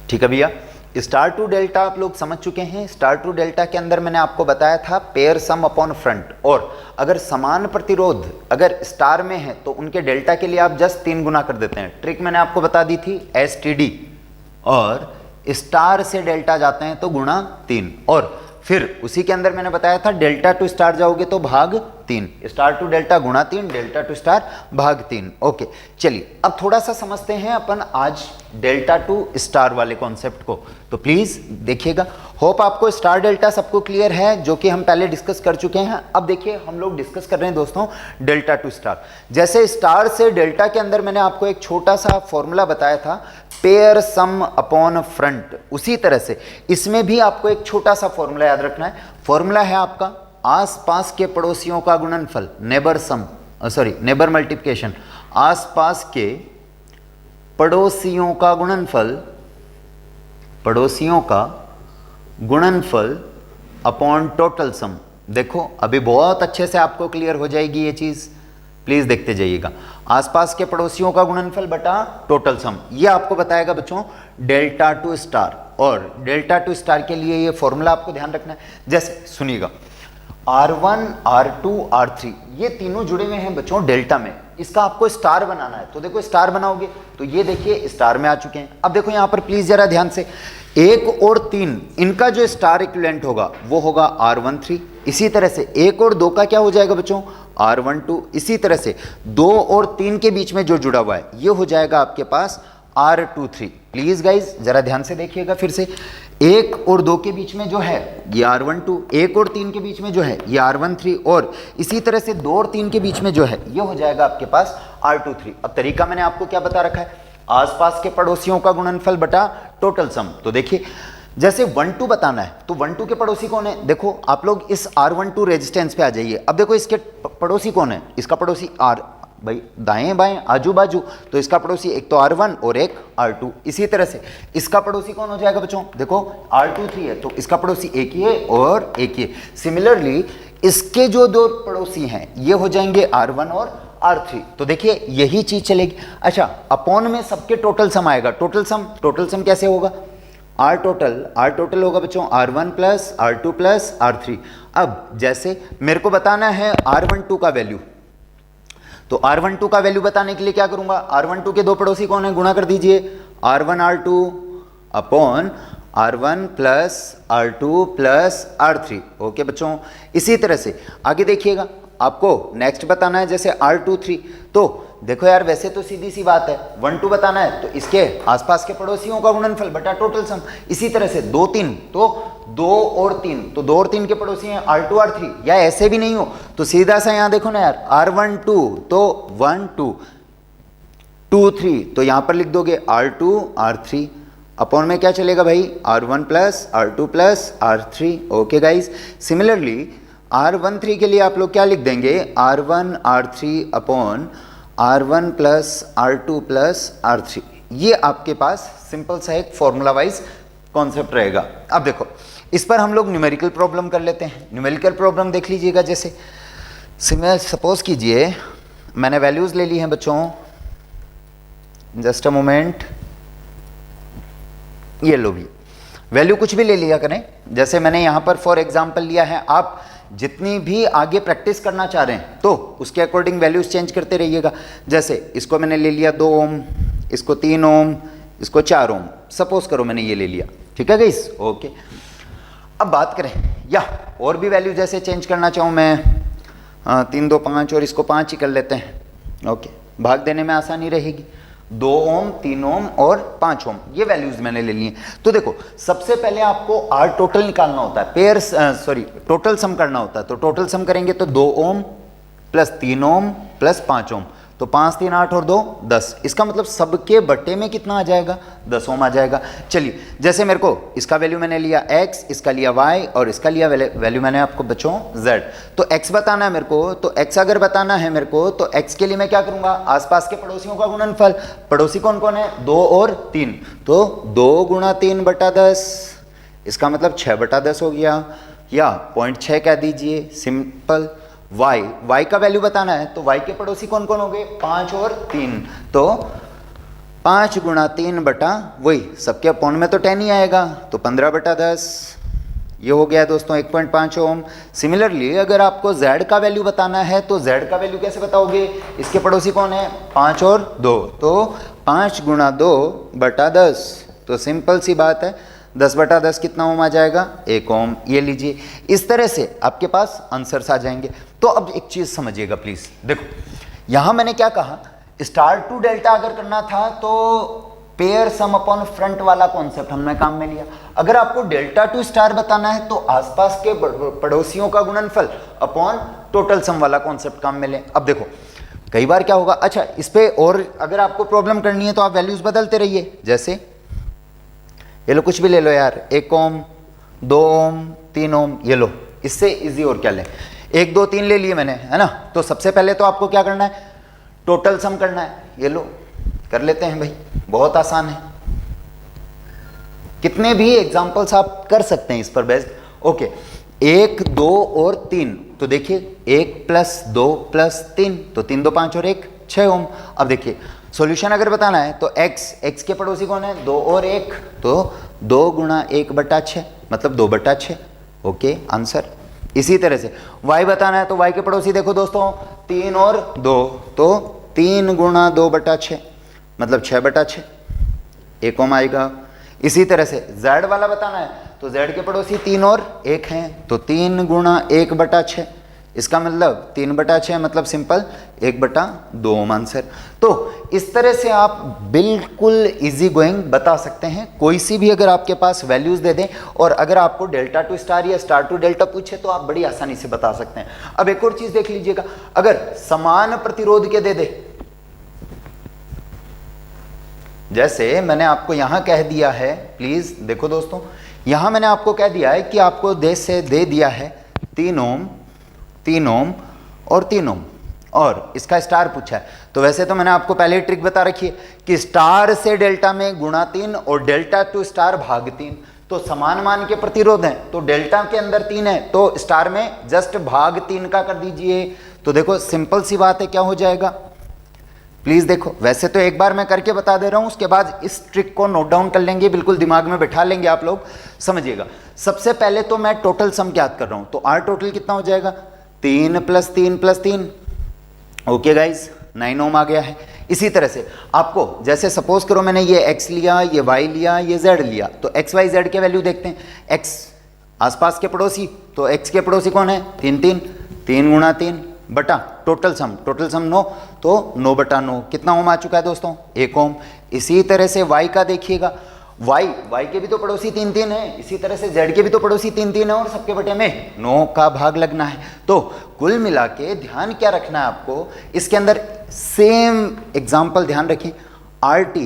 ठीक है भैया, स्टार टू डेल्टा आप लोग समझ चुके हैं। स्टार टू डेल्टा के अंदर मैंने आपको बताया था पेयर सम अपॉन फ्रंट, और अगर समान प्रतिरोध अगर स्टार में है तो उनके डेल्टा के लिए आप जस्ट 3 गुना कर देते हैं। ट्रिक मैंने आपको बता दी थी, STD, और स्टार से डेल्टा जाते हैं तो गुणा 3, और फिर उसी के अंदर मैंने बताया था डेल्टा टू स्टार जाओगे तो भाग 3, स्टार टू डेल्टा गुणा 3, डेल्टा टू स्टार भाग 3। ओके, चलिए अब थोड़ा सा समझते हैं अपन आज डेल्टा टू स्टार वाले कॉन्सेप्ट को, तो प्लीज देखिएगा। होप आपको स्टार डेल्टा सबको क्लियर है, जो कि हम पहले डिस्कस कर चुके हैं। अब देखिए हम लोग डिस्कस कर रहे हैं दोस्तों डेल्टा टू स्टार। जैसे स्टार से डेल्टा के अंदर मैंने आपको एक छोटा सा फॉर्मूला बताया था, पेयर सम अपॉन फ्रंट, उसी तरह से इसमें भी आपको एक छोटा सा फॉर्मूला याद रखना है। फॉर्मूला है आपका आसपास के पड़ोसियों का गुणनफल, नेबर मल्टीप्लिकेशन, आसपास के पड़ोसियों का गुणनफल अपॉन टोटल सम। देखो अभी बहुत अच्छे से आपको क्लियर हो जाएगी ये चीज, प्लीज देखते जाइएगा। आसपास के पड़ोसियों का गुणनफल बटा टोटल सम, ये आपको बताएगा बच्चों डेल्टा टू स्टार। और डेल्टा टू स्टार के लिए ये फॉर्मूला आपको ध्यान रखना है। जैसे सुनिएगा, R1, R2, R3 ये तीनों जुड़े हुए हैं बच्चों डेल्टा में, इसका आपको स्टार बनाना है। तो देखो स्टार बनाओगे तो ये देखिए स्टार में आ चुके हैं। अब देखो यहां पर प्लीज जरा ध्यान से, 1 और 3 इनका जो स्टार इक्विवेलेंट होगा वो होगा R13। इसी तरह से 1 और 2 का क्या हो जाएगा बच्चों, R12। इसी तरह से 2 और 3 के बीच में जो जुड़ा हुआ है ये हो जाएगा आपके पास R23। प्लीज गाइज जरा ध्यान से देखिएगा फिर से, 1 और 2 के बीच में जो है ये R12, 1 और 3 के बीच में जो है ये R13, और इसी तरह से 2 और 3 के बीच में जो है ये हो जाएगा आपके पास R23। अब तरीका मैंने आपको क्या बता रखा है, आसपास के पड़ोसियों का गुणनफल बटा टोटल सम। तो देखिए जैसे 1-2 बताना है तो 1-2 के पड़ोसी कौन है, देखो आप लोग इस R12 रेजिस्टेंस पे आ जाइए। अब देखो इसके पड़ोसी कौन है, इसका पड़ोसी R, भाई दाएं बाएं आजू बाजू, तो इसका पड़ोसी एक तो R1 और एक R2। इसी तरह से इसका पड़ोसी कौन हो जाएगा बच्चों, देखो R23 है तो इसका पड़ोसी एक ही है और एक ही है। सिमिलरली इसके जो 2 पड़ोसी हैं ये हो जाएंगे R1 और R3। तो देखिए यही चीज चलेगी। अच्छा, अपॉन में सबके टोटल सम आएगा। टोटल सम कैसे होगा, R टोटल होगा बच्चों R1 plus R2 plus R3। अब जैसे मेरे को बताना है R12 का वैल्यू, तो R12 का वैल्यू बताने के लिए क्या करूंगा, R12 के 2 पड़ोसी कौन है, गुणा कर दीजिए, R1 R2 upon R1 plus R2 plus R3। Okay बच्चों, इसी तरह से आगे देखिएगा, आपको नेक्स्ट बताना है जैसे R23। तो देखो यार वैसे तो सीधी सी बात है, 1-2 बताना है तो इसके आसपास के पड़ोसियों का गुणनफल बटा टोटल सम। इसी तरह से 2-3 तो 2 और 3, तो 2 और 3 के पड़ोसी हैं R2 R3, या ऐसे भी नहीं हो तो सीधा सा यहां देखो ना यार, R12 तो 1 2 2 3, तो यहां पर लिख दोगे R2 R3, अपॉन में क्या चलेगा भाई, R1 plus R2 plus R3। Okay guys, similarly R13 के लिए आप लोग क्या लिख देंगे, R1 R3 upon R1 plus R2 plus R3। ये आपके पास सिंपल सा एक फॉर्मूला वाइज कॉन्सेप्ट रहेगा। अब देखो इस पर हम लोग न्यूमेरिकल प्रॉब्लम कर लेते हैं। न्यूमेरिकल प्रॉब्लम देख लीजिएगा, जैसे सपोज कीजिए मैंने वैल्यूज ले ली हैं बच्चों, जस्ट अ मोमेंट, ये लो भी वैल्यू कुछ भी ले लिया करें। जैसे मैंने यहां पर फॉर एग्जांपल लिया है, आप जितनी भी आगे प्रैक्टिस करना चाह रहे हैं तो उसके अकॉर्डिंग वैल्यूज चेंज करते रहिएगा। जैसे इसको मैंने ले लिया 2 ओम, इसको 3 ओम, इसको 4 ओम, सपोज करो मैंने ये ले लिया, ठीक है गाइस। ओके, अब बात करें या और भी वैल्यू जैसे चेंज करना चाहूँ मैं, 3 2 5 और इसको 5 ही कर लेते हैं। ओके, भाग देने में आसानी रहेगी। 2 ओम, 3 ओम और 5 ओम, ये वैल्यूज मैंने ले ली हैं। तो देखो सबसे पहले आपको R टोटल निकालना होता है, टोटल सम करना होता है। तो टोटल सम करेंगे तो 2 ओम प्लस 3 ओम प्लस 5 ओम, तो 5 3 8 और 2 10। इसका मतलब सबके बट्टे में कितना आ जाएगा, 10 ओम आ जाएगा। चलिए जैसे मेरे को इसका वैल्यू मैंने लिया x, इसका लिया y और इसका लिया वैल्यू मैंने आपको बच्चों z। तो x बताना है मेरे को, तो x अगर बताना है मेरे को तो x के लिए मैं क्या करूंगा, आसपास के पड़ोसियों का गुणनफल। पड़ोसी कौन कौन है, 2 और 3, तो 2 गुणा 3 बटा 10, इसका मतलब 6 बटा 10 हो गया, या 0.6 कह दीजिए, सिंपल। y का वैल्यू बताना है तो y के पड़ोसी कौन कौन हो गए, 5 और 3, तो 5 गुणा 3 बटा वही सबके अपॉन में तो 10 ही आएगा, तो 15/10 ये हो गया दोस्तों 1.5 ओम। सिमिलरली अगर आपको z का वैल्यू बताना है तो z का वैल्यू कैसे बताओगे, इसके पड़ोसी कौन है 5 और 2, तो 5 गुणा 2/10, तो सिंपल सी बात है 10/10 कितना ओम आ जाएगा 1 ओम। ये लीजिए, इस तरह से आपके पास आंसर्स आ जाएंगे। तो अब एक चीज समझिएगा प्लीज, देखो यहां मैंने क्या कहा, स्टार टू डेल्टा अगर करना था तो पेयर सम अपॉन फ्रंट वाला कॉन्सेप्ट हमने काम में लिया। अगर आपको डेल्टा टू स्टार बताना है तो आसपास के पड़ोसियों का गुणनफल अपॉन टोटल सम वाला कॉन्सेप्ट काम में लें। अब देखो कई बार क्या होगा, अच्छा इस पे और अगर आपको प्रॉब्लम करनी है तो आप वैल्यूज बदलते रहिए, जैसे ये लो कुछ भी ले लो यार, 1 ओम 2 ओम 3 ओम, ये लो, इससे इजी और क्या लें, 1 2 3 ले लिए मैंने, है ना। तो सबसे पहले तो आपको क्या करना है, टोटल सम करना है। ये लो कर लेते हैं भाई, बहुत आसान है, कितने भी एग्जांपल्स आप कर सकते हैं इस पर बेस्ड। ओके 1 2 और 3, तो देखिए 1 + 2 + 3, तो 3 2 5 और 1 6 ओम। अब देखिए सॉल्यूशन अगर बताना है तो x के पड़ोसी कौन है 2 और 1, तो 2 गुणा 1/6 मतलब 2/6, ओके आंसर। इसी तरह से y बताना है तो y के पड़ोसी देखो दोस्तों 3 और 2, तो 3 गुणा 2/6 मतलब 6/6, 1 ओम आएगा। इसी तरह से z वाला बताना है तो z के पड़ोसी 3 और 1 हैं, तो 3 गुणा 1/6, इसका मतलब 3/6 मतलब सिंपल 1/2 ओम आंसर। तो इस तरह से आप बिल्कुल इजी गोइंग बता सकते हैं, कोई सी भी अगर आपके पास वैल्यूज दे दें, और अगर आपको डेल्टा टू स्टार या स्टार टू डेल्टा पूछे तो आप बड़ी आसानी से बता सकते हैं। अब एक और चीज देख लीजिएगा, अगर समान प्रतिरोध के दे दे, जैसे मैंने आपको यहां कह दिया है, प्लीज देखो दोस्तों, यहां मैंने आपको कह दिया है कि आपको दे दिया है 3 ओम 3 ओम और 3 ओम, और इसका स्टार पूछा है। तो वैसे तो मैंने आपको पहले ही ट्रिक बता रखी है कि स्टार से डेल्टा में गुणा 3 और डेल्टा टू स्टार भाग 3, तो समान मान के प्रतिरोध हैं, तो डेल्टा के अंदर 3 है तो स्टार में जस्ट भाग 3 का कर दीजिए। तो देखो सिंपल सी बात है, क्या हो जाएगा, प्लीज देखो, वैसे तो एक बार मैं करके बता दे रहा हूं, उसके बाद इस ट्रिक को नोट डाउन कर लेंगे, बिल्कुल दिमाग में बैठा लेंगे आप लोग, समझिएगा। सबसे पहले तो मैं टोटल सम ज्ञात कर रहा हूं, तो आर टोटल कितना हो जाएगा 3 + 3 + 3, ओके गाइज 9 ओम आ गया है। इसी तरह से आपको जैसे सपोज करो मैंने ये x लिया, ये y लिया, ये z लिया, तो x y z के वैल्यू देखते हैं। x आसपास के पड़ोसी, तो x के पड़ोसी कौन है 3 3, 3 गुणा 3 बटा टोटल सम 9, तो 9/9 कितना ओम आ चुका है दोस्तों 1 ओम। इसी तरह से y का देखिएगा, y के भी तो पड़ोसी 3 3 है, इसी तरह से z के भी तो पड़ोसी 3 3 है, और सबके बटे में 9 का भाग लगना है। तो कुल मिला के ध्यान क्या रखना है आपको, इसके अंदर सेम एग्जाम्पल ध्यान रखें, RT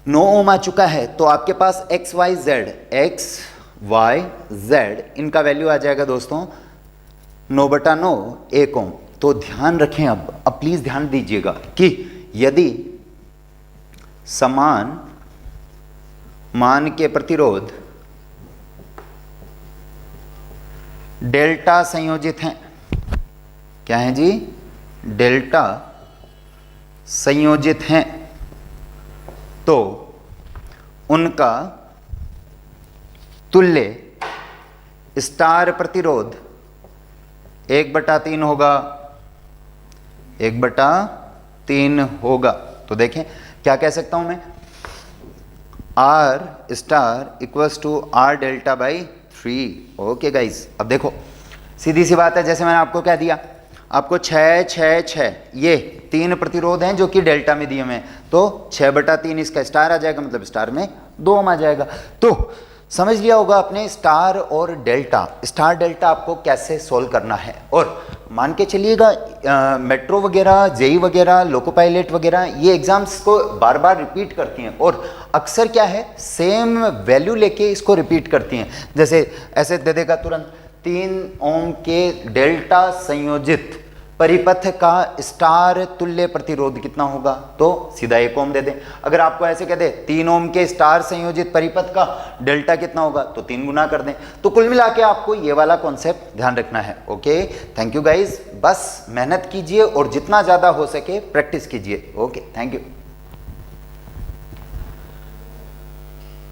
9 ओम आ चुका है, तो आपके पास x y z इनका वैल्यू आ जाएगा दोस्तों 9/9 1 ओम। तो ध्यान रखें, अब प्लीज ध्यान दीजिएगा कि यदि समान मान के प्रतिरोध डेल्टा संयोजित हैं, क्या है जी, डेल्टा संयोजित हैं, तो उनका तुल्य स्टार प्रतिरोध 1/3 होगा, 1/3 होगा। तो देखें क्या कह सकता हूं मैं, R star equals to R delta by 3। Okay guys, अब देखो सीधी सी बात है, जैसे मैंने आपको कह दिया, आपको 6 6 6 ये 3 प्रतिरोध हैं जो कि डेल्टा में दिए हुए हैं, तो 6/3 इसका स्टार आ जाएगा, मतलब स्टार में 2 ओम आ जाएगा। तो समझ लिया होगा आपने स्टार और डेल्टा, स्टार डेल्टा आपको कैसे सोल्व करना है। और मान के चलिएगा मेट्रो वगैरह, जेई वगैरह, लोको पायलट वगैरह, ये एग्जाम्स को बार बार रिपीट करती हैं, और अक्सर क्या है सेम वैल्यू लेके इसको रिपीट करती हैं। जैसे ऐसे दे देगा तुरंत 3 ओम के डेल्टा संयोजित परिपथ का स्टार तुल्य प्रतिरोध कितना होगा, तो सीधा 1 ओम दे दें। अगर आपको ऐसे कह दे 3 ओम के स्टार संयोजित परिपथ का डेल्टा कितना होगा, तो 3 गुना कर दें। तो कुल मिला के आपको ये वाला कॉन्सेप्ट ध्यान रखना है। ओके, थैंक यू गाइज, बस मेहनत कीजिए और जितना ज़्यादा हो सके प्रैक्टिस कीजिए। Okay, thank you.